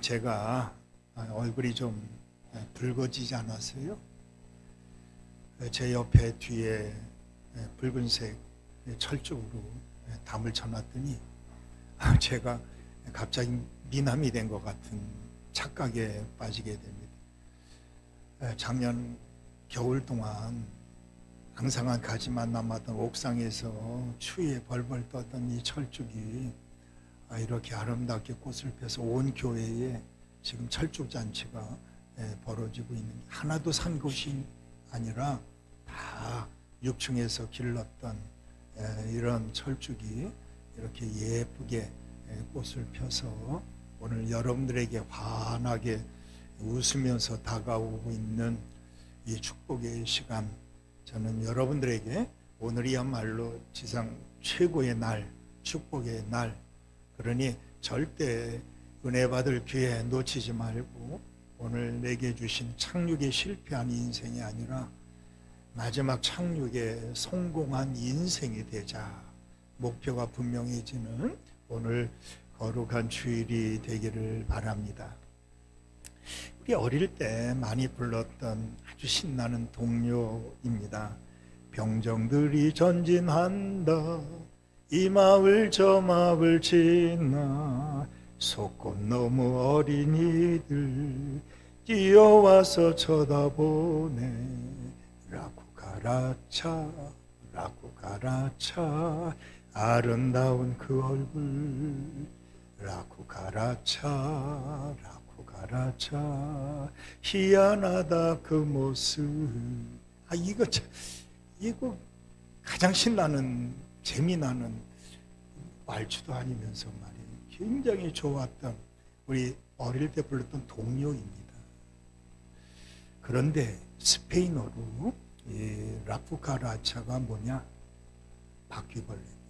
제가 얼굴이 좀 붉어지지 않았어요? 제 옆에 뒤에 붉은색 철쭉으로 담을 쳐놨더니 제가 갑자기 미남이 된 것 같은 착각에 빠지게 됩니다. 작년 겨울 동안 앙상한 가지만 남았던 옥상에서 추위에 벌벌 떠던 이 철쭉이 이렇게 아름답게 꽃을 펴서 온 교회에 지금 철쭉 잔치가 벌어지고 있는 게 하나도 산 것이 아니라 다 6층에서 길렀던 이런 철쭉이 이렇게 예쁘게 꽃을 펴서 오늘 여러분들에게 환하게 웃으면서 다가오고 있는 이 축복의 시간, 저는 여러분들에게 오늘이야말로 지상 최고의 날, 축복의 날, 그러니 절대 은혜 받을 기회 놓치지 말고 오늘 내게 주신 착륙에 실패한 인생이 아니라 마지막 착륙에 성공한 인생이 되자, 목표가 분명해지는 오늘 거룩한 주일이 되기를 바랍니다. 우리 어릴 때 많이 불렀던 아주 신나는 동요입니다. 병정들이 전진한다, 이 마을 저 마을 지나, 소꽃 너무 어린이들 뛰어와서 쳐다보네. 라고 가라차 라고 가라차, 아름다운 그 얼굴 라고 가라차 라고 가라차, 희한하다 그 모습. 이거 가장 신나는, 재미나는, 말주도 아니면서 말이에요. 굉장히 좋았던 우리 어릴 때 불렀던 동요입니다. 그런데 스페인어로 이 라쿠카라차가 뭐냐? 바퀴벌레입니다.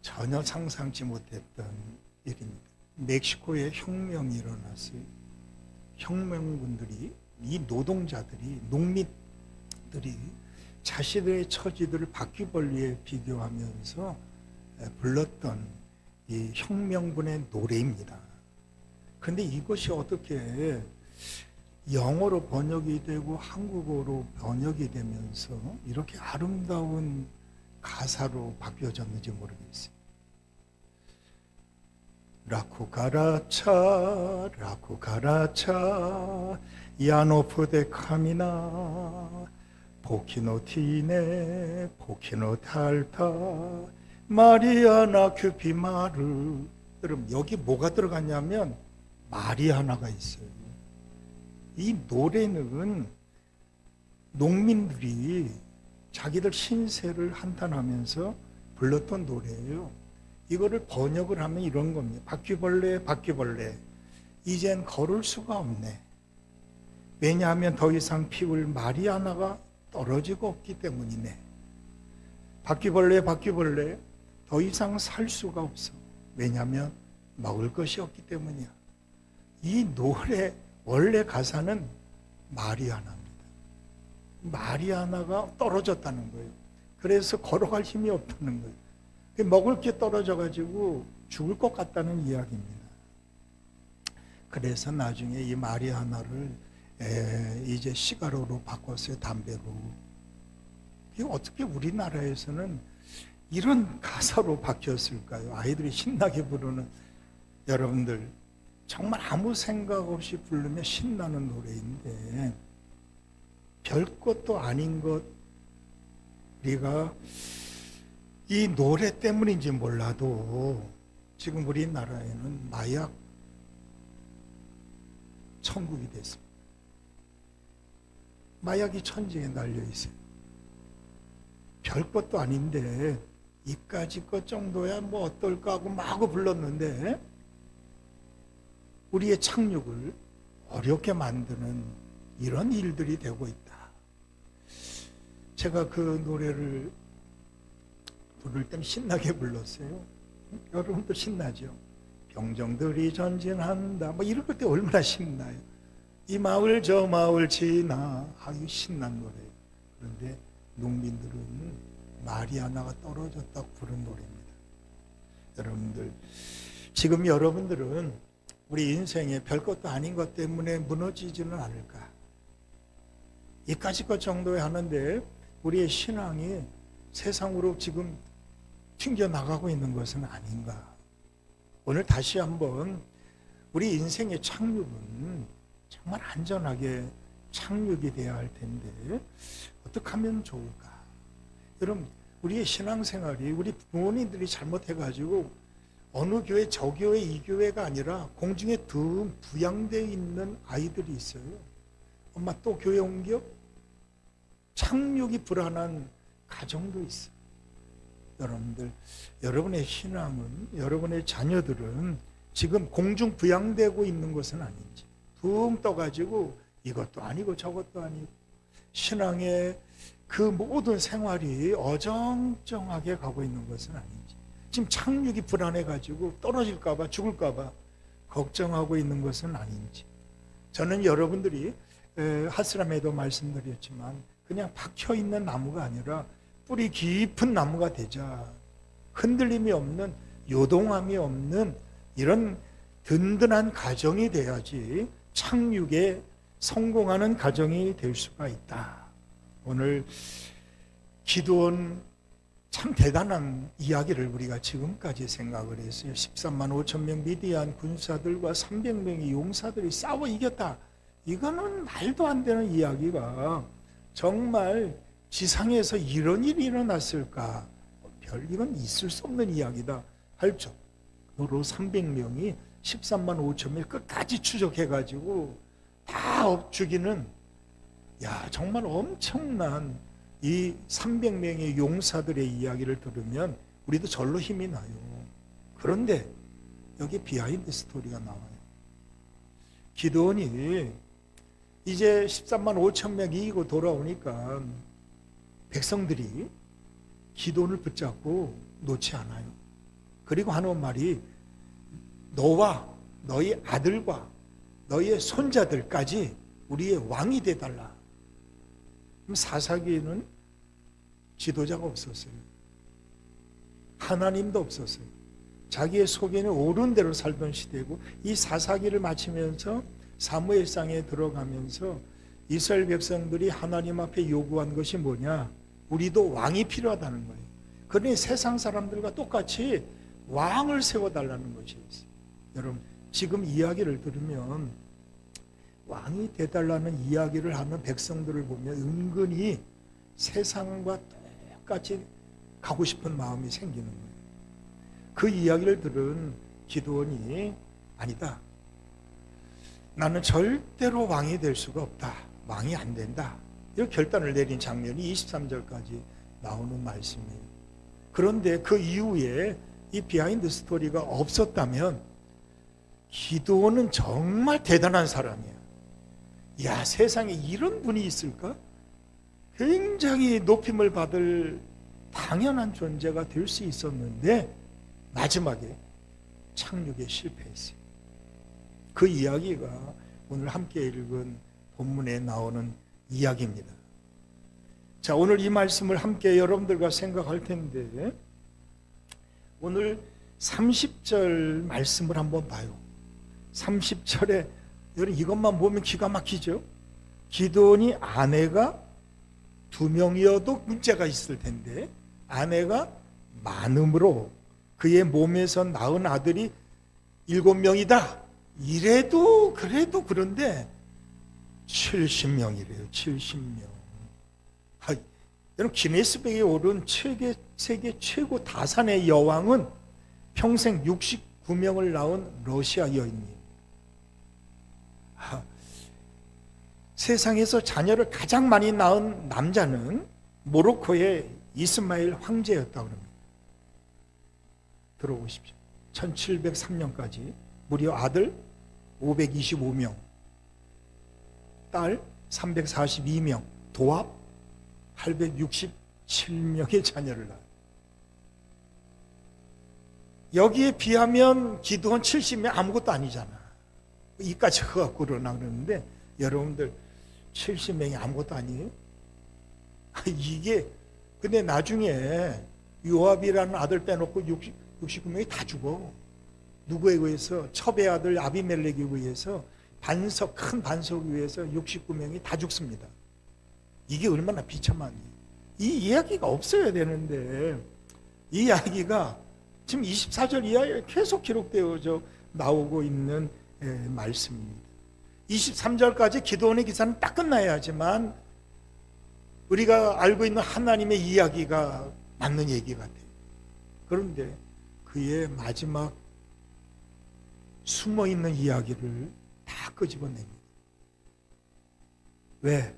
전혀 상상치 못했던 일입니다. 멕시코에 혁명이 일어났어요. 혁명군들이, 이 노동자들이, 농민들이 자신의 처지들을 바퀴벌레에 비교하면서 불렀던 이 혁명군의 노래입니다. 그런데 이것이 어떻게 영어로 번역이 되고 한국어로 번역이 되면서 이렇게 아름다운 가사로 바뀌어졌는지 모르겠어요. 라쿠가라차 라쿠가라차 야노푸데 카미나 포키노 티네 포키노 탈타 마리아나 큐피마르. 여러분, 여기 뭐가 들어갔냐면 마리아나가 있어요. 이 노래는 농민들이 자기들 신세를 한탄하면서 불렀던 노래예요. 이거를 번역을 하면 이런 겁니다. 바퀴벌레 바퀴벌레, 이젠 걸을 수가 없네. 왜냐하면 더 이상 피울 마리아나가 떨어지고 없기 때문이네. 바퀴벌레 바퀴벌레, 더 이상 살 수가 없어. 왜냐하면 먹을 것이 없기 때문이야. 이 노래 원래 가사는 마리아나입니다. 마리아나가 떨어졌다는 거예요. 그래서 걸어갈 힘이 없다는 거예요. 먹을 게 떨어져가지고 죽을 것 같다는 이야기입니다. 그래서 나중에 이 마리아나를 이제 시가로로 바꿨어요. 담배로. 이게 어떻게 우리나라에서는 이런 가사로 바뀌었을까요? 아이들이 신나게 부르는, 여러분들 정말 아무 생각 없이 부르면 신나는 노래인데 별것도 아닌 것, 우리가 이 노래 때문인지 몰라도 지금 우리나라에는 마약 천국이 됐습니다. 마약이 천지에 날려 있어요. 별것도 아닌데 이까짓 것 정도야 뭐 어떨까 하고 마구 불렀는데 우리의 착륙을 어렵게 만드는 이런 일들이 되고 있다. 제가 그 노래를 부를 땐 신나게 불렀어요. 여러분도 신나죠? 병정들이 전진한다, 뭐 이럴 때 얼마나 신나요. 이 마을 저 마을 지나, 아유 신난 노래예요. 그런데 농민들은 마리아나가 떨어졌다고 부른 노래입니다. 여러분들 지금 여러분들은 우리 인생에 별것도 아닌 것 때문에 무너지지는 않을까? 이까짓 것 정도에 하는데 우리의 신앙이 세상으로 지금 튕겨나가고 있는 것은 아닌가? 오늘 다시 한번 우리 인생의 착륙은 정말 안전하게 착륙이 돼야 할 텐데 어떻게 하면 좋을까? 여러분, 우리의 신앙생활이 우리 부모님들이 잘못해가지고 어느 교회 저 교회 이 교회가 아니라 공중에 둥 부양되어 있는 아이들이 있어요. 엄마 또 교회 옮겨? 착륙이 불안한 가정도 있어요. 여러분들, 여러분의 신앙은, 여러분의 자녀들은 지금 공중 부양되고 있는 것은 아닌지, 붕 떠가지고 이것도 아니고 저것도 아니고 신앙의 그 모든 생활이 어정쩡하게 가고 있는 것은 아닌지, 지금 착륙이 불안해가지고 떨어질까봐 죽을까봐 걱정하고 있는 것은 아닌지. 저는 여러분들이 핫스람에도 말씀드렸지만 그냥 박혀있는 나무가 아니라 뿌리 깊은 나무가 되자, 흔들림이 없는, 요동함이 없는 이런 든든한 가정이 돼야지 착륙에 성공하는 가정이 될 수가 있다. 오늘 기드온 참 대단한 이야기를 우리가 지금까지 생각을 했어요. 13만 5천 명 미디안 군사들과 300명의 용사들이 싸워 이겼다. 이거는 말도 안 되는 이야기가 정말 지상에서 이런 일이 일어났을까? 이건 있을 수 없는 이야기다 할 정도로 300명이 13만 5천 명 끝까지 추적해가지고 다 죽이는, 야, 정말 엄청난 이 300명의 용사들의 이야기를 들으면 우리도 절로 힘이 나요. 그런데 여기 비하인드 스토리가 나와요. 기드온이 이제 13만 5천 명 이기고 돌아오니까 백성들이 기드온을 붙잡고 놓지 않아요. 그리고 하는 말이 너와 너희 아들과 너희의 손자들까지 우리의 왕이 되달라. 그럼 사사기에는 지도자가 없었어요. 하나님도 없었어요. 자기의 속에는 옳은 대로 살던 시대고, 이 사사기를 마치면서 사무엘상에 들어가면서 이스라엘 백성들이 하나님 앞에 요구한 것이 뭐냐? 우리도 왕이 필요하다는 거예요. 그러니 세상 사람들과 똑같이 왕을 세워달라는 것이었어요. 여러분, 지금 이야기를 들으면 왕이 되달라는 이야기를 하는 백성들을 보면 은근히 세상과 똑같이 가고 싶은 마음이 생기는 거예요. 그 이야기를 들은 기드온이 아니다. 나는 절대로 왕이 될 수가 없다. 왕이 안 된다. 이렇게 결단을 내린 장면이 23절까지 나오는 말씀이에요. 그런데 그 이후에 이 비하인드 스토리가 없었다면 기드온은 정말 대단한 사람이야. 야, 세상에 이런 분이 있을까? 굉장히 높임을 받을 당연한 존재가 될 수 있었는데 마지막에 착륙에 실패했어요. 그 이야기가 오늘 함께 읽은 본문에 나오는 이야기입니다. 자, 오늘 이 말씀을 함께 여러분들과 생각할 텐데 오늘 30절 말씀을 한번 봐요. 30절에 여러분 이것만 보면 기가 막히죠. 기드온이 아내가 2명이어도 문제가 있을 텐데 아내가 많음으로 그의 몸에서 낳은 아들이 7명이다. 이래도 그래도 그런데 70명이래요. 70명. 여러분 기네스백에 오른 세계 최고 다산의 여왕은 평생 69명을 낳은 러시아 여인이에요. 세상에서 자녀를 가장 많이 낳은 남자는 모로코의 이스마일 황제였다고 합니다. 들어보십시오. 1703년까지 무려 아들 525명, 딸 342명, 도합 867명의 자녀를 낳아요. 여기에 비하면 기드온 70명 아무것도 아니잖아. 이까지 커갖고 그러나 그러는데 여러분들 70명이 아무것도 아니에요? 이게 근데 나중에 요압이라는 아들 빼놓고 69명이 다 죽어. 누구에 의해서? 첩의 아들 아비멜렉에 의해서 큰 반석 위에서 69명이 다 죽습니다. 이게 얼마나 비참하니. 이 이야기가 없어야 되는데 이 이야기가 지금 24절 이하에 계속 기록되어져 나오고 있는 말씀입니다. 23절까지 기도원의 기사는 딱 끝나야 하지만 우리가 알고 있는 하나님의 이야기가 맞는 얘기 같아요. 그런데 그의 마지막 숨어있는 이야기를 다 끄집어냅니다. 왜?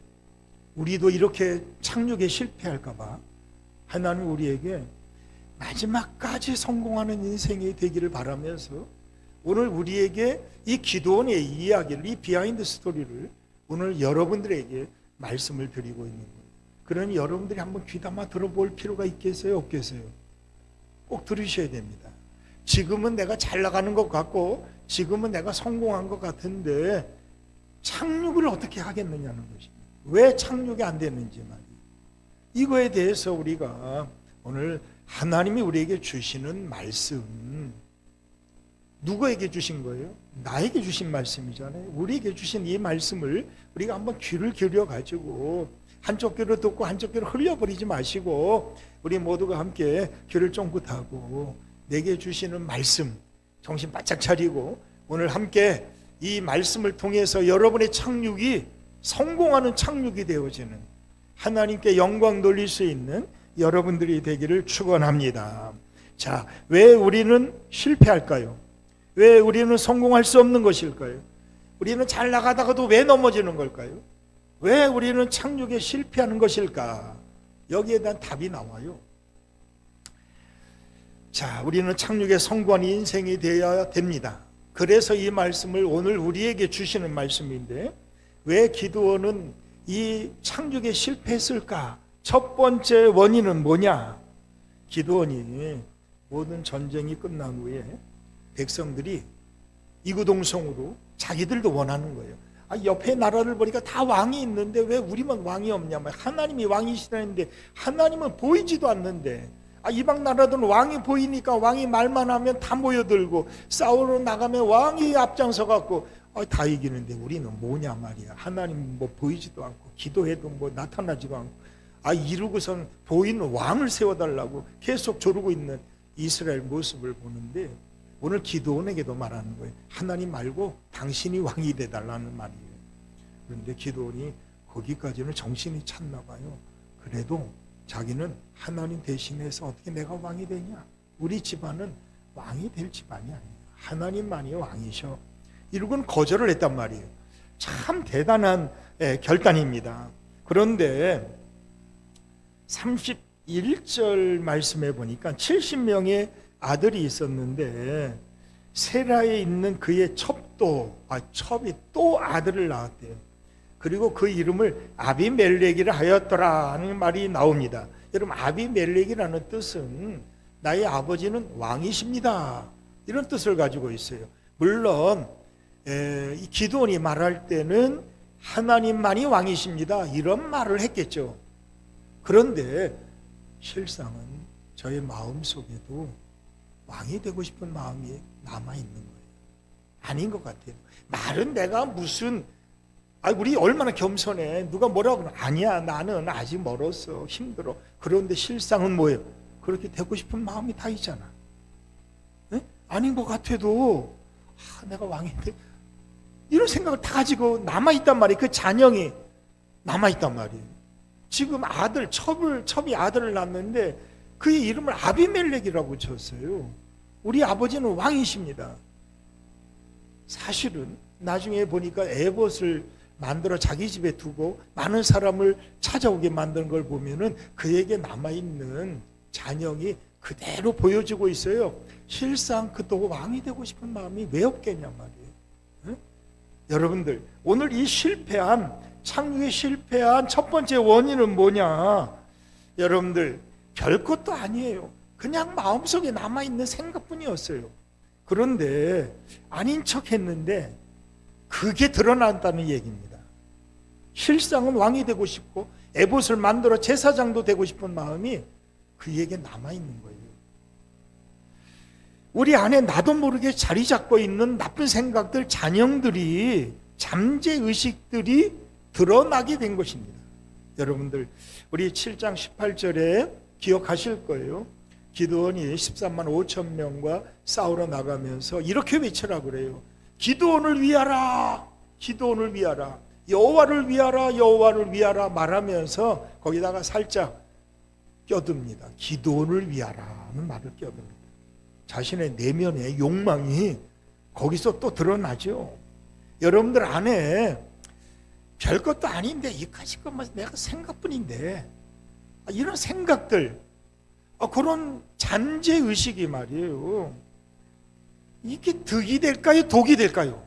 우리도 이렇게 착륙에 실패할까봐 하나님 우리에게 마지막까지 성공하는 인생이 되기를 바라면서 오늘 우리에게 이 기도원의 이야기를, 이 비하인드 스토리를 오늘 여러분들에게 말씀을 드리고 있는 거예요. 그러니 여러분들이 한번 귀담아 들어볼 필요가 있겠어요? 없겠어요? 꼭 들으셔야 됩니다. 지금은 내가 잘 나가는 것 같고 지금은 내가 성공한 것 같은데 착륙을 어떻게 하겠느냐는 것입니다. 왜 착륙이 안 됐는지 말이에요. 이거에 대해서 우리가 오늘 하나님이 우리에게 주시는 말씀, 누구에게 주신 거예요? 나에게 주신 말씀이잖아요. 우리에게 주신 이 말씀을 우리가 한번 귀를 기울여 가지고 한쪽 귀로 듣고 한쪽 귀로 흘려버리지 마시고 우리 모두가 함께 귀를 쫑긋하고 내게 주시는 말씀 정신 바짝 차리고 오늘 함께 이 말씀을 통해서 여러분의 착륙이 성공하는 착륙이 되어지는 하나님께 영광 돌릴 수 있는 여러분들이 되기를 축원합니다. 자, 왜 우리는 실패할까요? 왜 우리는 성공할 수 없는 것일까요? 우리는 잘 나가다가도 왜 넘어지는 걸까요? 왜 우리는 착륙에 실패하는 것일까? 여기에 대한 답이 나와요. 자, 우리는 착륙에 성공한 인생이 되어야 됩니다. 그래서 이 말씀을 오늘 우리에게 주시는 말씀인데 왜 기드온은 이 착륙에 실패했을까? 첫 번째 원인은 뭐냐? 기드온이 모든 전쟁이 끝난 후에 백성들이 이구동성으로 자기들도 원하는 거예요. 옆에 나라를 보니까 다 왕이 있는데 왜 우리만 왕이 없냐? 하나님이 왕이시라는데 하나님은 보이지도 않는데 이방 나라들은 왕이 보이니까 왕이 말만 하면 다 모여들고 싸우러 나가면 왕이 앞장서 갖고 다 이기는데 우리는 뭐냐 말이야. 하나님 뭐 보이지도 않고 기도해도 뭐 나타나지도 않고 이루고선 보이는 왕을 세워달라고 계속 조르고 있는 이스라엘 모습을 보는데 오늘 기드온에게도 말하는 거예요. 하나님 말고 당신이 왕이 되달라는 말이에요. 그런데 기드온이 거기까지는 정신이 찼나 봐요. 그래도 자기는 하나님 대신해서 어떻게 내가 왕이 되냐? 우리 집안은 왕이 될 집안이 아니에요. 하나님만이 왕이셔. 이러고는 거절을 했단 말이에요. 참 대단한 결단입니다. 그런데 31절 말씀해 보니까 70명의 아들이 있었는데 세라에 있는 그의 첩이 또 아들을 낳았대요. 그리고 그 이름을 아비멜렉이라 하였더라 하는 말이 나옵니다. 여러분, 아비멜렉이라는 뜻은 나의 아버지는 왕이십니다, 이런 뜻을 가지고 있어요. 물론 이 기드온이 말할 때는 하나님만이 왕이십니다, 이런 말을 했겠죠. 그런데 실상은 저의 마음속에도 왕이 되고 싶은 마음이 남아있는 거예요. 아닌 것 같아요. 말은 내가 무슨 우리 얼마나 겸손해. 누가 뭐라고 그러나 아니야, 나는 아직 멀었어, 힘들어. 그런데 실상은 뭐예요? 그렇게 되고 싶은 마음이 다 있잖아. 네? 아닌 것 같아도 내가 왕인데 이런 생각을 다 가지고 남아있단 말이에요. 그 잔영이 남아있단 말이에요. 지금 첩이 아들을 낳았는데 그의 이름을 아비멜렉이라고 쳤어요. 우리 아버지는 왕이십니다. 사실은 나중에 보니까 에봇을 만들어 자기 집에 두고 많은 사람을 찾아오게 만든 걸 보면은 그에게 남아있는 잔영이 그대로 보여지고 있어요. 실상 그도 왕이 되고 싶은 마음이 왜 없겠냐 말이에요. 응? 여러분들, 오늘 이 착륙에 실패한 첫 번째 원인은 뭐냐? 여러분들, 별것도 아니에요. 그냥 마음속에 남아있는 생각뿐이었어요. 그런데 아닌 척 했는데 그게 드러난다는 얘기입니다. 실상은 왕이 되고 싶고 에봇을 만들어 제사장도 되고 싶은 마음이 그에게 남아있는 거예요. 우리 안에 나도 모르게 자리 잡고 있는 나쁜 생각들, 잔영들이, 잠재의식들이 드러나게 된 것입니다. 여러분들 우리 7장 18절에 기억하실 거예요. 기드온이 13만 5천 명과 싸우러 나가면서 이렇게 외치라 그래요. 기드온을 위하라, 기드온을 위하라, 여호와를 위하라, 여호와를 위하라 말하면서 거기다가 살짝 껴듭니다. 기드온을 위하라는 말을 껴듭니다. 자신의 내면의 욕망이 거기서 또 드러나죠. 여러분들 안에 별것도 아닌데 이까짓 것만 내가 생각뿐인데, 이런 생각들, 그런 잠재의식이 말이에요, 이게 득이 될까요, 독이 될까요?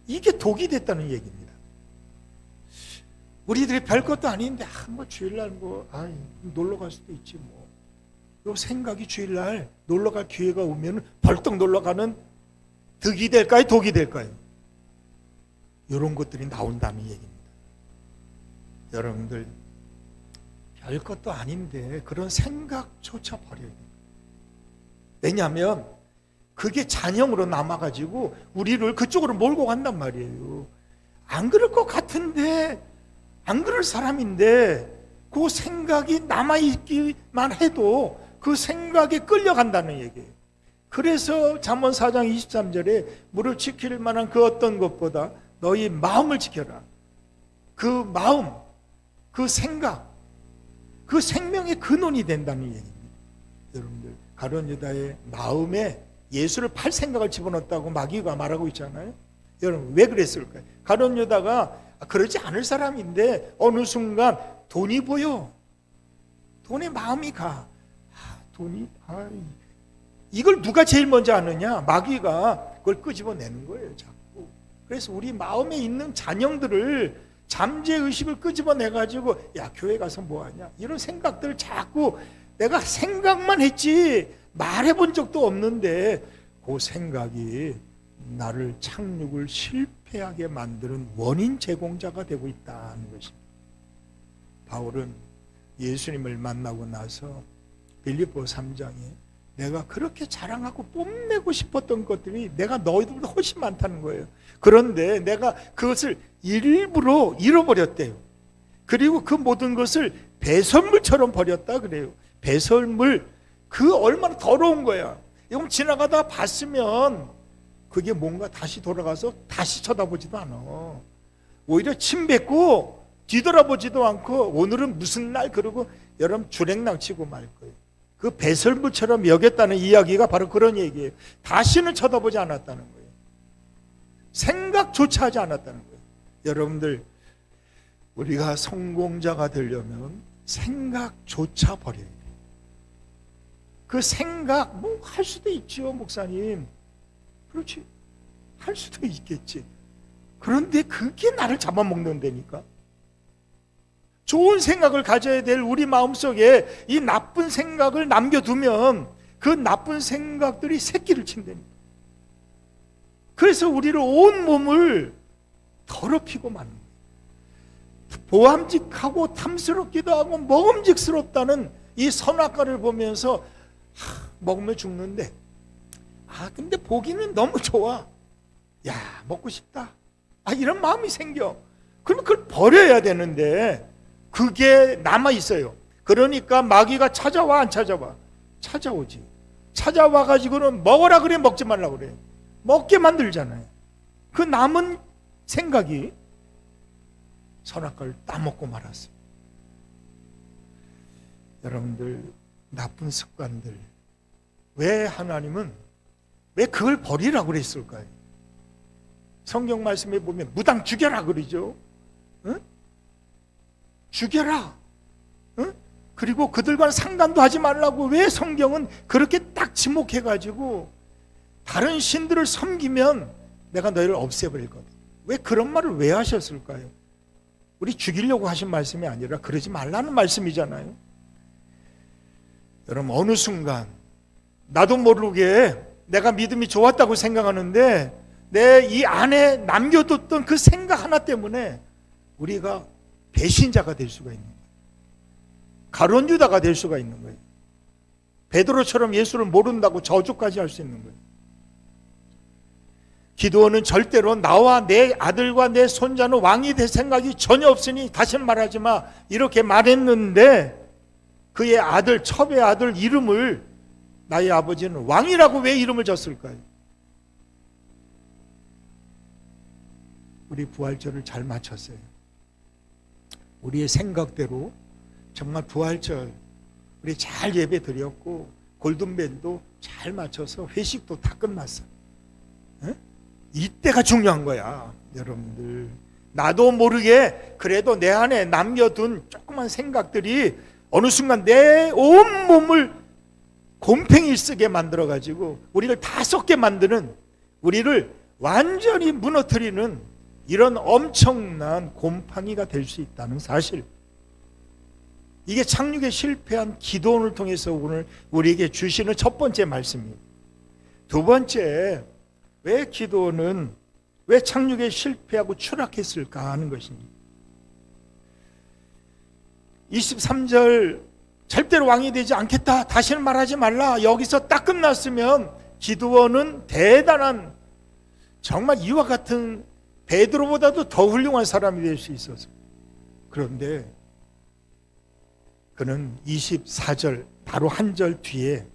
이게 독이 됐다는 얘기입니다. 우리들이 별것도 아닌데 뭐 주일날 놀러 갈 수도 있지 뭐. 요 생각이 주일날 놀러 갈 기회가 오면 벌떡 놀러 가는 득이 될까요, 독이 될까요? 이런 것들이 나온다는 얘기입니다. 여러분들 별것도 아닌데 그런 생각조차 버려야 돼요. 왜냐하면 그게 잔영으로 남아가지고 우리를 그쪽으로 몰고 간단 말이에요. 안 그럴 것 같은데, 안 그럴 사람인데 그 생각이 남아있기만 해도 그 생각에 끌려간다는 얘기예요. 그래서 잠언 4장 23절에 무릇 지킬 만한 그 어떤 것보다 너희 마음을 지켜라. 그 마음, 그 생각, 그 생명의 근원이 된다는 얘기입니다. 여러분들 가룟 유다의 마음에 예수를 팔 생각을 집어넣었다고 마귀가 말하고 있잖아요. 여러분 왜 그랬을까요? 가룟 유다가 그러지 않을 사람인데 어느 순간 돈이 보여. 돈에 마음이 가. 이걸 누가 제일 먼저 아느냐? 마귀가 그걸 끄집어내는 거예요, 자꾸. 그래서 우리 마음에 있는 잔영들을, 잠재의식을 끄집어내가지고 야, 교회 가서 뭐하냐? 이런 생각들을 자꾸 내가 생각만 했지 말해본 적도 없는데 그 생각이 나를 착륙을 실패하게 만드는 원인 제공자가 되고 있다는 것입니다. 바울은 예수님을 만나고 나서 빌립보 3장에 내가 그렇게 자랑하고 뽐내고 싶었던 것들이 내가 너희들보다 훨씬 많다는 거예요. 그런데 내가 그것을 일부러 잃어버렸대요. 그리고 그 모든 것을 배설물처럼 버렸다 그래요. 배설물, 그 얼마나 더러운 거야. 이건 지나가다 봤으면 그게 뭔가 다시 돌아가서 다시 쳐다보지도 않아. 오히려 침 뱉고 뒤돌아보지도 않고 오늘은 무슨 날 그러고 여러분 주랭랑 치고 말 거예요. 그 배설물처럼 여겼다는 이야기가 바로 그런 얘기예요. 다시는 쳐다보지 않았다는 거예요. 생각조차 하지 않았다는 거예요. 여러분들 우리가 성공자가 되려면 생각조차 버려야 돼요. 그 생각 뭐 할 수도 있죠, 목사님. 그렇지, 할 수도 있겠지. 그런데 그게 나를 잡아먹는다니까. 좋은 생각을 가져야 될 우리 마음속에 이 나쁜 생각을 남겨두면 그 나쁜 생각들이 새끼를 친다니까. 그래서 우리를 온 몸을 더럽히고 마는 거예요. 보암직하고 탐스럽기도 하고 먹음직스럽다는 이 선악과를 보면서 먹으면 죽는데 근데 보기는 너무 좋아. 야, 먹고 싶다. 이런 마음이 생겨. 그러면 그걸 버려야 되는데 그게 남아있어요. 그러니까 마귀가 찾아와, 안 찾아와? 찾아오지. 찾아와가지고는 먹어라 그래, 먹지 말라 그래. 먹게 만들잖아요. 그 남은 생각이 선악과를 따먹고 말았어요. 여러분들 나쁜 습관들, 왜 하나님은 왜 그걸 버리라고 그랬을까요? 성경 말씀에 보면 무당 죽여라 그러죠. 응? 죽여라. 응? 그리고 그들과는 상관도 하지 말라고 왜 성경은 그렇게 딱 지목해가지고 다른 신들을 섬기면 내가 너희를 없애버릴 거다. 왜 그런 말을 왜 하셨을까요? 우리 죽이려고 하신 말씀이 아니라 그러지 말라는 말씀이잖아요. 여러분 어느 순간 나도 모르게 내가 믿음이 좋았다고 생각하는데 내 이 안에 남겨뒀던 그 생각 하나 때문에 우리가 배신자가 될 수가 있는 거예요. 가룟 유다가 될 수가 있는 거예요. 베드로처럼 예수를 모른다고 저주까지 할 수 있는 거예요. 기드온은 절대로 나와 내 아들과 내 손자는 왕이 될 생각이 전혀 없으니 다시는 말하지 마, 이렇게 말했는데 그의 아들, 첩의 아들 이름을 나의 아버지는 왕이라고 왜 이름을 줬을까요? 우리 부활절을 잘 맞췄어요. 우리의 생각대로 정말 부활절 우리 잘 예배 드렸고 골든벨도 잘 맞춰서 회식도 다 끝났어. 에? 이때가 중요한 거야, 여러분들. 나도 모르게 그래도 내 안에 남겨둔 조그만 생각들이 어느 순간 내 온몸을 곰팡이 쓰게 만들어가지고 우리를 다 썩게 만드는, 우리를 완전히 무너뜨리는 이런 엄청난 곰팡이가 될 수 있다는 사실, 이게 착륙에 실패한 기도원을 통해서 오늘 우리에게 주시는 첫 번째 말씀입니다. 두 번째, 왜 기도원은 왜 착륙에 실패하고 추락했을까 하는 것입니다. 23절, 절대로 왕이 되지 않겠다, 다시는 말하지 말라, 여기서 딱 끝났으면 기드온은 대단한, 정말 이와 같은 베드로보다도 더 훌륭한 사람이 될 수 있었어요. 그런데 그는 24절 바로 한 절 뒤에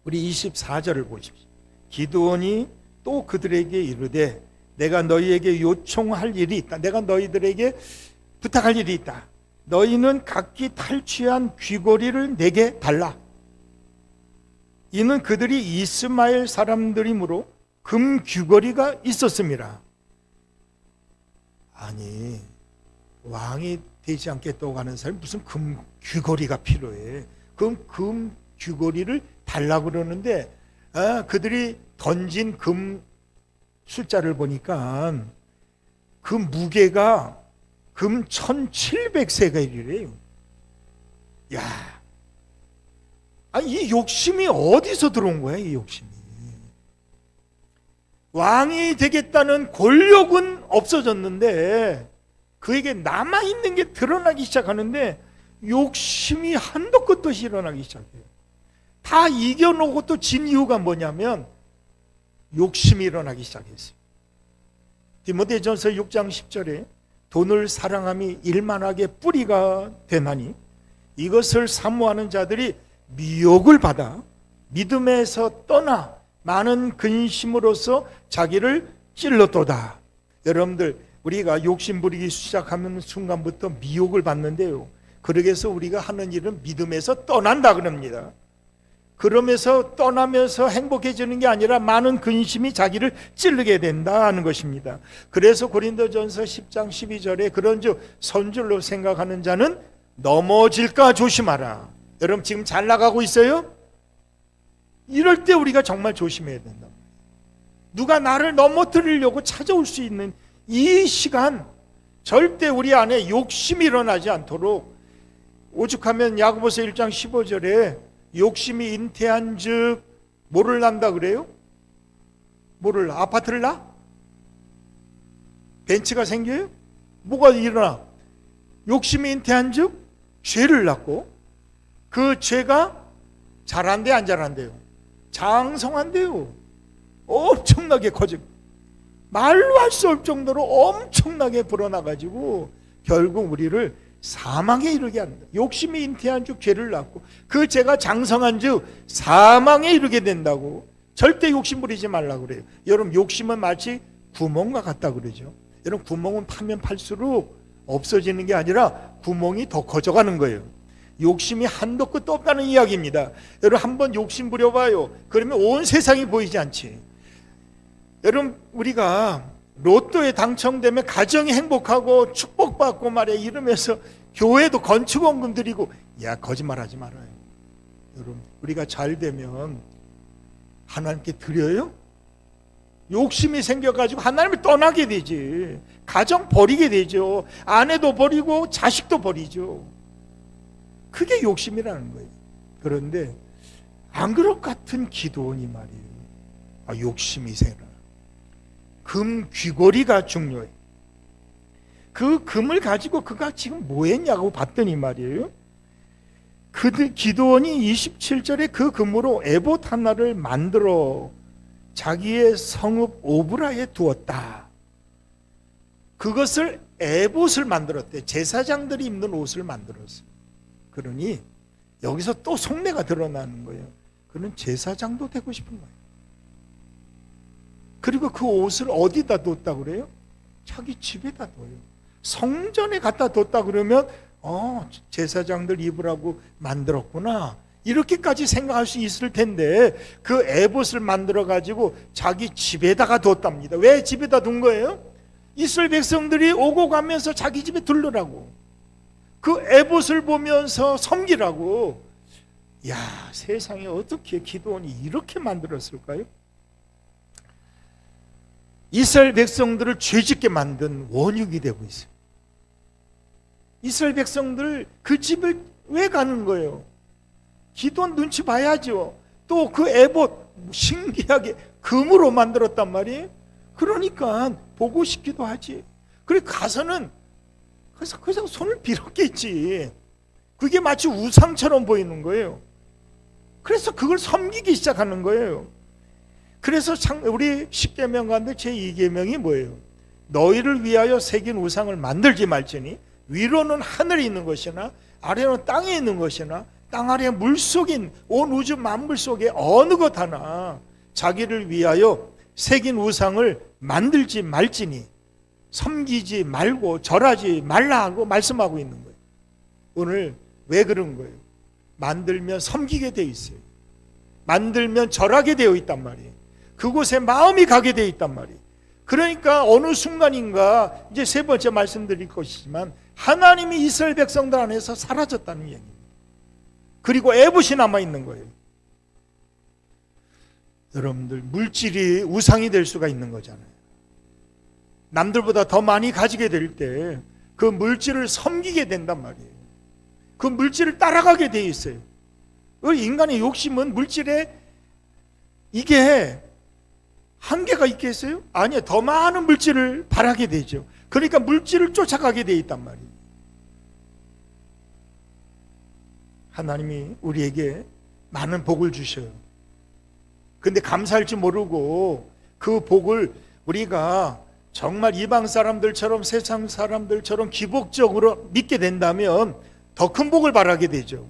우리 24절을 보십시오. 기드온이 또 그들에게 이르되 내가 너희에게 요청할 일이 있다. 내가 너희들에게 부탁할 일이 있다. 너희는 각기 탈취한 귀고리를 내게 달라. 이는 그들이 이스마엘 사람들이므로 금 귀고리가 있었습니다. 아니, 왕이 되지 않겠다고 하는 사람이 무슨 금 귀고리가 필요해? 그럼 금 귀고리를 달라고 그러는데, 그들이 던진 금 숫자를 보니까 그 무게가 금 1700세겔이래요. 야, 아니 이 욕심이 어디서 들어온 거야? 이 욕심이. 왕이 되겠다는 권력은 없어졌는데 그에게 남아있는 게 드러나기 시작하는데 욕심이 한도 끝도 없이 일어나기 시작해요. 다 이겨놓고 또 진 이유가 뭐냐면 욕심이 일어나기 시작했어요. 디모데전서 6장 10절에 돈을 사랑함이 일만하게 뿌리가 되나니 이것을 사모하는 자들이 미혹을 받아 믿음에서 떠나 많은 근심으로써 자기를 찔렀도다. 여러분들, 우리가 욕심 부리기 시작하는 순간부터 미혹을 받는데요, 그러기 위해서 우리가 하는 일은 믿음에서 떠난다 그럽니다. 그러면서 떠나면서 행복해지는 게 아니라 많은 근심이 자기를 찌르게 된다는 것입니다. 그래서 고린도전서 10장 12절에 그런즉 선줄로 생각하는 자는 넘어질까 조심하라. 여러분 지금 잘 나가고 있어요? 이럴 때 우리가 정말 조심해야 된다. 누가 나를 넘어뜨리려고 찾아올 수 있는 이 시간, 절대 우리 안에 욕심이 일어나지 않도록, 오죽하면 야고보서 1장 15절에 욕심이 잉태한 즉 뭐를 난다 그래요? 뭐를 나? 아파트를 나? 벤츠가 생겨요? 뭐가 일어나? 욕심이 잉태한 즉 죄를 낳고, 그 죄가 자란대 안 자란대요? 장성한대요. 엄청나게 커지고 말로 할 수 없을 정도로 엄청나게 불어나가지고 결국 우리를 사망에 이르게 합니다. 욕심이 잉태한 즉 죄를 낳고 그 죄가 장성한 즉 사망에 이르게 된다고. 절대 욕심 부리지 말라고 그래요. 여러분 욕심은 마치 구멍과 같다 그러죠. 여러분 구멍은 파면 팔수록 없어지는 게 아니라 구멍이 더 커져가는 거예요. 욕심이 한도 끝도 없다는 이야기입니다. 여러분 한번 욕심 부려봐요. 그러면 온 세상이 보이지 않지. 여러분 우리가 로또에 당첨되면 가정이 행복하고 축복받고 말이야 이러면서 교회도 건축원금 드리고, 야 거짓말하지 말아요. 여러분 우리가 잘 되면 하나님께 드려요? 욕심이 생겨가지고 하나님을 떠나게 되지. 가정 버리게 되죠. 아내도 버리고 자식도 버리죠. 그게 욕심이라는 거예요. 그런데 안 그럴 것 같은 기도원이 말이에요. 욕심이 생겨. 금 귀고리가 중요해. 그 금을 가지고 그가 지금 뭐 했냐고 봤더니 말이에요, 기드온이 27절에 그 금으로 에봇 하나를 만들어 자기의 성읍 오브라에 두었다. 그것을 에봇을 만들었대. 제사장들이 입는 옷을 만들었어요. 그러니 여기서 또 속내가 드러나는 거예요. 그는 제사장도 되고 싶은 거예요. 그리고 그 옷을 어디다 뒀다 그래요? 자기 집에다 둬요. 성전에 갖다 뒀다 그러면 제사장들 입으라고 만들었구나, 이렇게까지 생각할 수 있을 텐데 그 에봇을 만들어 가지고 자기 집에다가 뒀답니다. 왜 집에다 둔 거예요? 이스라엘 백성들이 오고 가면서 자기 집에 들르라고, 그 에봇을 보면서 섬기라고. 야, 세상에 어떻게 기드온이 이렇게 만들었을까요? 이스라엘 백성들을 죄짓게 만든 원흉이 되고 있어요. 이스라엘 백성들 그 집을 왜 가는 거예요? 기드온 눈치 봐야죠. 또 그 에봇 신기하게 금으로 만들었단 말이에요. 그러니까 보고 싶기도 하지. 그래 가서는 그래서 손을 빌었겠지. 그게 마치 우상처럼 보이는 거예요. 그래서 그걸 섬기기 시작하는 거예요. 그래서 우리 10계명 가운데 제2계명이 뭐예요? 너희를 위하여 새긴 우상을 만들지 말지니 위로는 하늘에 있는 것이나 아래는 땅에 있는 것이나 땅 아래 물속인 온 우주 만물 속에 어느 것 하나 자기를 위하여 새긴 우상을 만들지 말지니 섬기지 말고 절하지 말라 하고 말씀하고 있는 거예요. 오늘 왜 그런 거예요? 만들면 섬기게 돼 있어요. 만들면 절하게 되어 있단 말이에요. 그곳에 마음이 가게 되어 있단 말이에요. 그러니까 어느 순간인가, 이제 세 번째 말씀드릴 것이지만, 하나님이 이스라엘 백성들 안에서 사라졌다는 얘기입니다. 그리고 에봇이 남아있는 거예요. 여러분들, 물질이 우상이 될 수가 있는 거잖아요. 남들보다 더 많이 가지게 될 때 그 물질을 섬기게 된단 말이에요. 그 물질을 따라가게 돼 있어요. 인간의 욕심은 물질에 이게 한계가 있겠어요? 아니요. 더 많은 물질을 바라게 되죠. 그러니까 물질을 쫓아가게 돼 있단 말이에요. 하나님이 우리에게 많은 복을 주셔요. 근데 감사할 줄 모르고 그 복을 우리가 정말 이방 사람들처럼 세상 사람들처럼 기복적으로 믿게 된다면 더 큰 복을 바라게 되죠.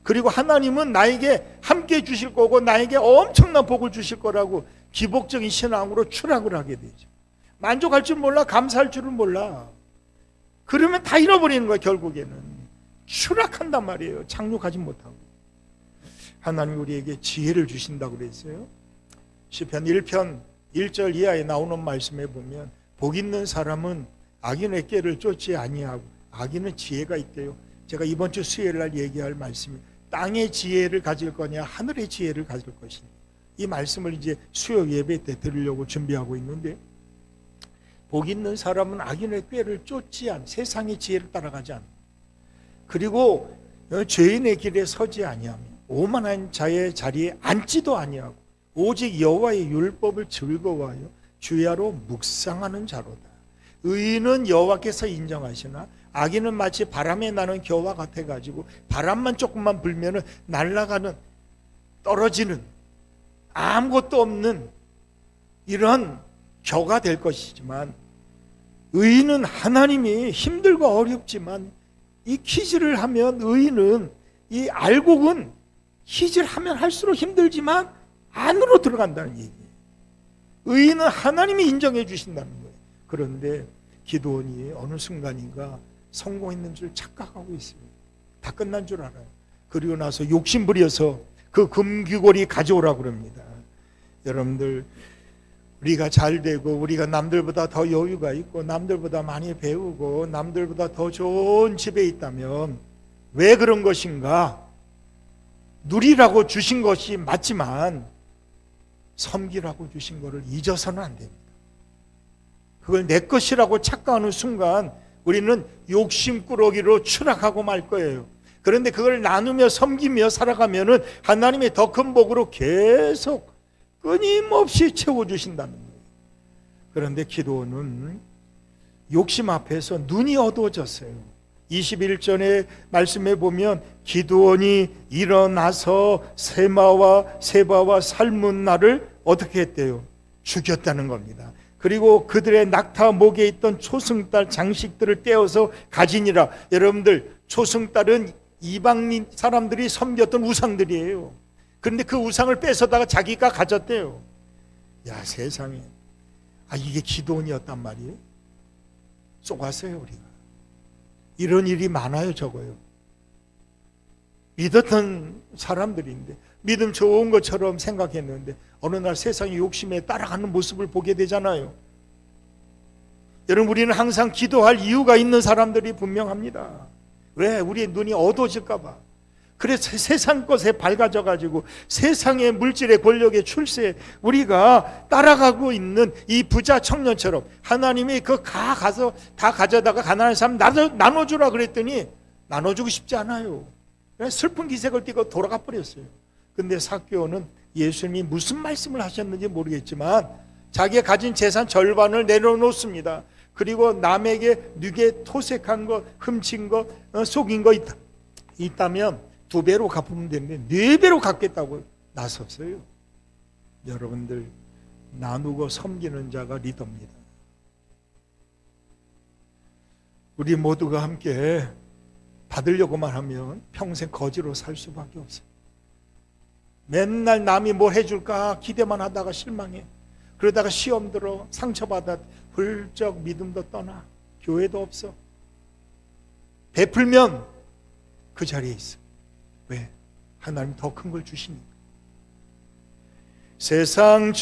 그리고 하나님은 나에게 함께 주실 거고 나에게 엄청난 복을 주실 거라고 기복적인 신앙으로 추락을 하게 되죠. 만족할 줄 몰라, 감사할 줄은 몰라. 그러면 다 잃어버리는 거야. 결국에는 추락한단 말이에요. 착륙하지 못하고. 하나님 우리에게 지혜를 주신다고 그랬어요. 시편 1편 1절 이하에 나오는 말씀에 보면 복 있는 사람은 악인의 꾀를 쫓지 아니하고 악인은 지혜가 있대요. 제가 이번 주 수요일 날 얘기할 말씀이 땅의 지혜를 가질 거냐 하늘의 지혜를 가질 것이냐, 이 말씀을 이제 수요 예배 때 들으려고 준비하고 있는데, 복 있는 사람은 악인의 꾀를 쫓지 않, 세상의 지혜를 따라가지 않아. 그리고 죄인의 길에 서지 아니하며 오만한 자의 자리에 앉지도 아니하고 오직 여호와의 율법을 즐거워하여 주야로 묵상하는 자로다. 의인은 여호와께서 인정하시나 악인은 마치 바람에 나는 겨와 같아가지고 바람만 조금만 불면은 날아가는, 떨어지는, 아무것도 없는 이런 겨가 될 것이지만, 의인은 하나님이 힘들고 어렵지만 이 퀴즈를 하면 의인은 이 알곡은 퀴즈를 하면 할수록 힘들지만 안으로 들어간다는 얘기예요. 의인은 하나님이 인정해 주신다는 거예요. 그런데 기드온이 어느 순간인가 성공했는 줄 착각하고 있어요. 다 끝난 줄 알아요. 그리고 나서 욕심부려서 그 금귀고리 가져오라고 그럽니다. 여러분들, 우리가 잘 되고 우리가 남들보다 더 여유가 있고 남들보다 많이 배우고 남들보다 더 좋은 집에 있다면 왜 그런 것인가? 누리라고 주신 것이 맞지만 섬기라고 주신 것을 잊어서는 안 됩니다. 그걸 내 것이라고 착각하는 순간 우리는 욕심꾸러기로 추락하고 말 거예요. 그런데 그걸 나누며 섬기며 살아가면은 하나님의 더 큰 복으로 계속 끊임없이 채워주신다는 거예요. 그런데 기드온은 욕심 앞에서 눈이 어두워졌어요. 21절의 말씀에 보면 기드온이 일어나서 세바와 살문나를 어떻게 했대요? 죽였다는 겁니다. 그리고 그들의 낙타 목에 있던 초승달 장식들을 떼어서 가지니라. 여러분들, 초승달은 이방 사람들이 섬겼던 우상들이에요. 그런데 그 우상을 뺏어다가 자기가 가졌대요. 야, 세상에. 이게 기드온이었단 말이에요. 쏘았어요, 우리가. 이런 일이 많아요, 적어요. 믿었던 사람들인데, 믿음 좋은 것처럼 생각했는데 어느 날 세상의 욕심에 따라가는 모습을 보게 되잖아요. 여러분, 우리는 항상 기도할 이유가 있는 사람들이 분명합니다. 왜? 우리의 눈이 어두워질까 봐. 그래서 세상 것에 밝아져가지고 세상의 물질의 권력의 출세에 우리가 따라가고 있는 이 부자 청년처럼 하나님이 가서 다 가져다가 가난한 사람 나눠주라 그랬더니 나눠주고 싶지 않아요. 슬픈 기색을 띠고 돌아가 버렸어요. 근데 삭개오는 예수님이 무슨 말씀을 하셨는지 모르겠지만 자기가 가진 재산 절반을 내려놓습니다. 그리고 남에게 누게 토색한 거, 훔친 거, 속인 거 있다면 2배로 갚으면 되는데 4배로 갚겠다고 나섰어요. 여러분들, 나누고 섬기는 자가 리더입니다. 우리 모두가 함께 받으려고만 하면 평생 거지로 살 수밖에 없어요. 맨날 남이 뭘 해줄까 기대만 하다가 실망해. 그러다가 시험 들어 상처받아 훌쩍 믿음도 떠나. 교회도 없어. 베풀면 그 자리에 있어. 왜? 하나님 더 큰 걸 주시니까. 세상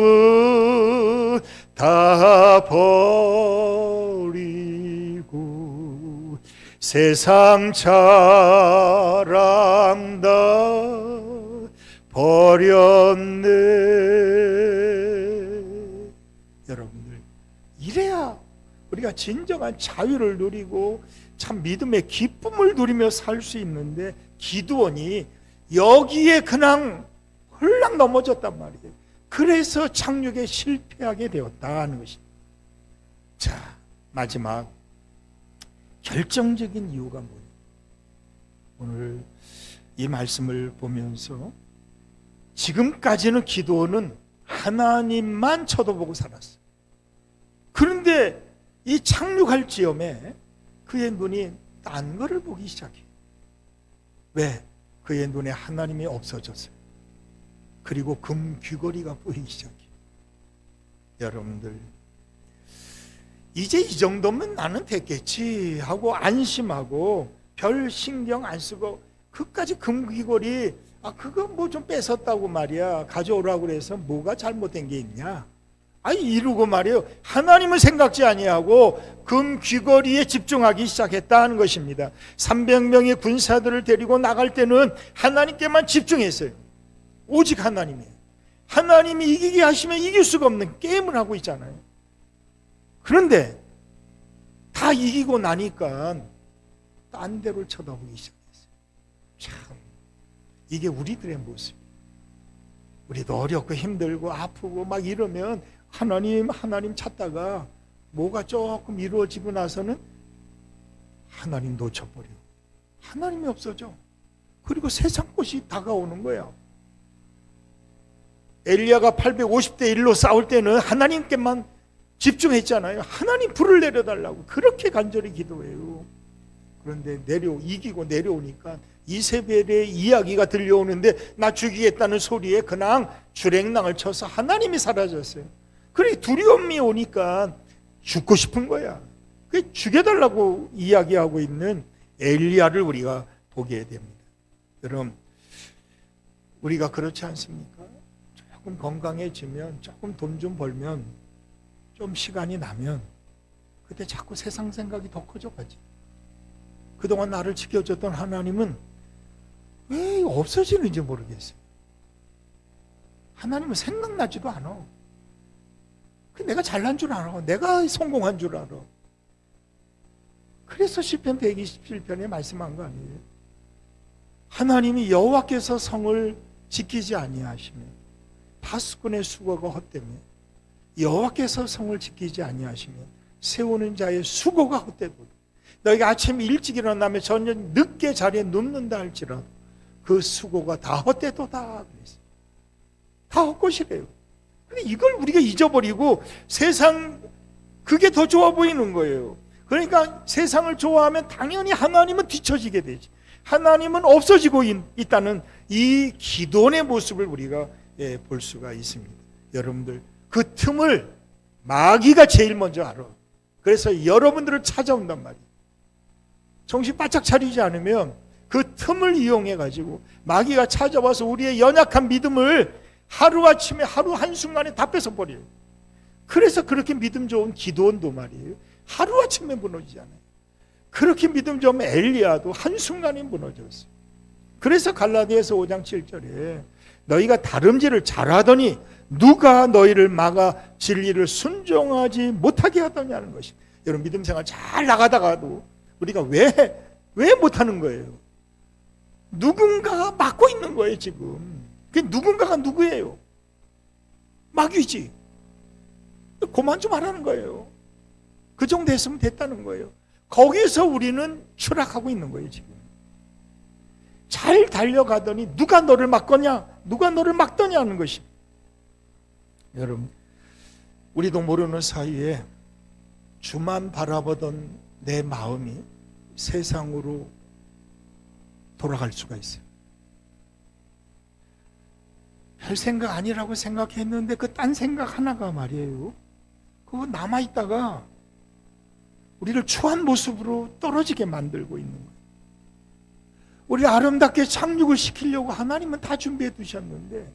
즐거움 다 버리고 세상 자랑 다 버렸네. 여러분들, 이래야 우리가 진정한 자유를 누리고 참 믿음의 기쁨을 누리며 살 수 있는데 기드온이 여기에 그냥 홀랑 넘어졌단 말이에요. 그래서 착륙에 실패하게 되었다는 것입니다. 자, 마지막 결정적인 이유가 뭐예요? 오늘 이 말씀을 보면서 지금까지는 기드온은 하나님만 쳐다보고 살았어요. 그런데 이 착륙할 즈음에 그의 눈이 딴 거를 보기 시작해요. 왜? 그의 눈에 하나님이 없어졌어요. 그리고 금 귀걸이가 보이기 시작해요. 여러분들, 이제 이 정도면 나는 됐겠지 하고 안심하고 별 신경 안 쓰고 그까지 금 귀걸이 그거 뭐 좀 뺏었다고 말이야 가져오라고 그래서 뭐가 잘못된 게 있냐? 이러고 말이에요. 하나님은 생각지 아니하고 금 귀걸이에 집중하기 시작했다는 것입니다. 300명의 군사들을 데리고 나갈 때는 하나님께만 집중했어요. 오직 하나님이에요. 하나님이 이기게 하시면 이길 수가 없는 게임을 하고 있잖아요. 그런데 다 이기고 나니까 딴 데를 쳐다보기 시작했어요. 참, 이게 우리들의 모습이에요. 우리도 어렵고 힘들고 아프고 막 이러면 하나님 찾다가 뭐가 조금 이루어지고 나서는 하나님 놓쳐버리고 하나님이 없어져. 그리고 세상 것이 다가오는 거야. 엘리야가 850대 1로 싸울 때는 하나님께만 집중했잖아요. 하나님 불을 내려달라고 그렇게 간절히 기도해요. 그런데 이기고 내려오니까 이세벨의 이야기가 들려오는데 나 죽이겠다는 소리에 그냥 주랭랑을 쳐서 하나님이 사라졌어요. 그래 두려움이 오니까 죽고 싶은 거야. 그 죽여달라고 이야기하고 있는 엘리야를 우리가 보게 됩니다. 여러분, 우리가 그렇지 않습니까? 조금 건강해지면, 조금 돈 좀 벌면, 좀 시간이 나면 그때 자꾸 세상 생각이 더 커져가지. 그동안 나를 지켜줬던 하나님은 왜 없어지는지 모르겠어요. 하나님은 생각나지도 않아. 내가 잘난 줄 알아. 내가 성공한 줄 알아. 그래서 시편 127편에 말씀한 거 아니에요? 하나님이 여호와께서 성을 지키지 아니하시면 파수꾼의 수고가 헛되며 여호와께서 성을 지키지 아니하시면 세우는 자의 수고가 헛되도다. 너희가 아침 일찍 일어나면 저녁 늦게 자리에 눕는다 할지라도 그 수고가 다 헛되도다. 다 헛것이래요. 근데 이걸 우리가 잊어버리고 세상, 그게 더 좋아 보이는 거예요. 그러니까 세상을 좋아하면 당연히 하나님은 뒤처지게 되지. 하나님은 없어지고 있다는 이 기도의 모습을 우리가 볼 수가 있습니다. 여러분들, 그 틈을 마귀가 제일 먼저 알아. 그래서 여러분들을 찾아온단 말이에요. 정신 바짝 차리지 않으면 그 틈을 이용해 가지고 마귀가 찾아와서 우리의 연약한 믿음을 하루아침에, 하루 한순간에 다 뺏어버려요. 그래서 그렇게 믿음 좋은 기도원도 말이에요, 하루아침에 무너지잖아요. 그렇게 믿음 좋은 엘리야도 한순간에 무너졌어요. 그래서 갈라디아서 5장 7절에 너희가 다름질을 잘하더니 누가 너희를 막아 진리를 순종하지 못하게 하더냐는 것입니다. 여러분, 믿음 생활 잘 나가다가도 우리가 왜 못하는 거예요? 누군가가 막고 있는 거예요. 지금 그 누군가가 누구예요? 마귀지. 그만 좀 하라는 거예요. 그 정도 했으면 됐다는 거예요. 거기서 우리는 추락하고 있는 거예요. 지금 잘 달려가더니 누가 너를 막거냐, 누가 너를 막더냐 하는 것입니다. 여러분, 우리도 모르는 사이에 주만 바라보던 내 마음이 세상으로 돌아갈 수가 있어요. 별 생각 아니라고 생각했는데 그 딴 생각 하나가 말이에요, 그거 남아있다가 우리를 추한 모습으로 떨어지게 만들고 있는 거예요. 우리 아름답게 착륙을 시키려고 하나님은 다 준비해 두셨는데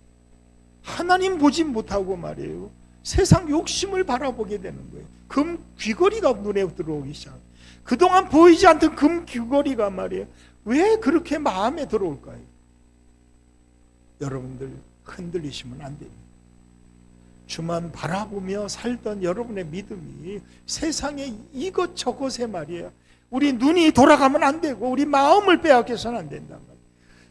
하나님 보지 못하고 말이에요, 세상 욕심을 바라보게 되는 거예요. 금 귀걸이가 눈에 들어오기 시작해요. 그동안 보이지 않던 금 귀걸이가 말이에요, 왜 그렇게 마음에 들어올까요? 여러분들, 흔들리시면 안 됩니다. 주만 바라보며 살던 여러분의 믿음이 세상의 이것저것에 말이에요, 우리 눈이 돌아가면 안 되고 우리 마음을 빼앗겨서는 안 된단 말이에요.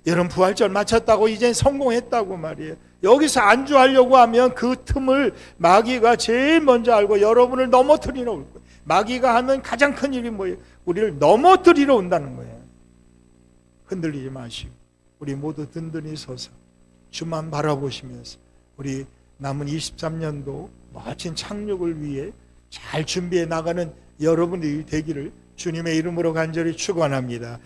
여러분, 부활절 마쳤다고 이제 성공했다고 말이에요, 여기서 안주하려고 하면 그 틈을 마귀가 제일 먼저 알고 여러분을 넘어뜨리러 올 거예요. 마귀가 하는 가장 큰 일이 뭐예요? 우리를 넘어뜨리러 온다는 거예요. 흔들리지 마시고 우리 모두 든든히 서서 주만 바라보시면서 우리 남은 23년도 멋진 착륙을 위해 잘 준비해 나가는 여러분들이 되기를 주님의 이름으로 간절히 축원합니다.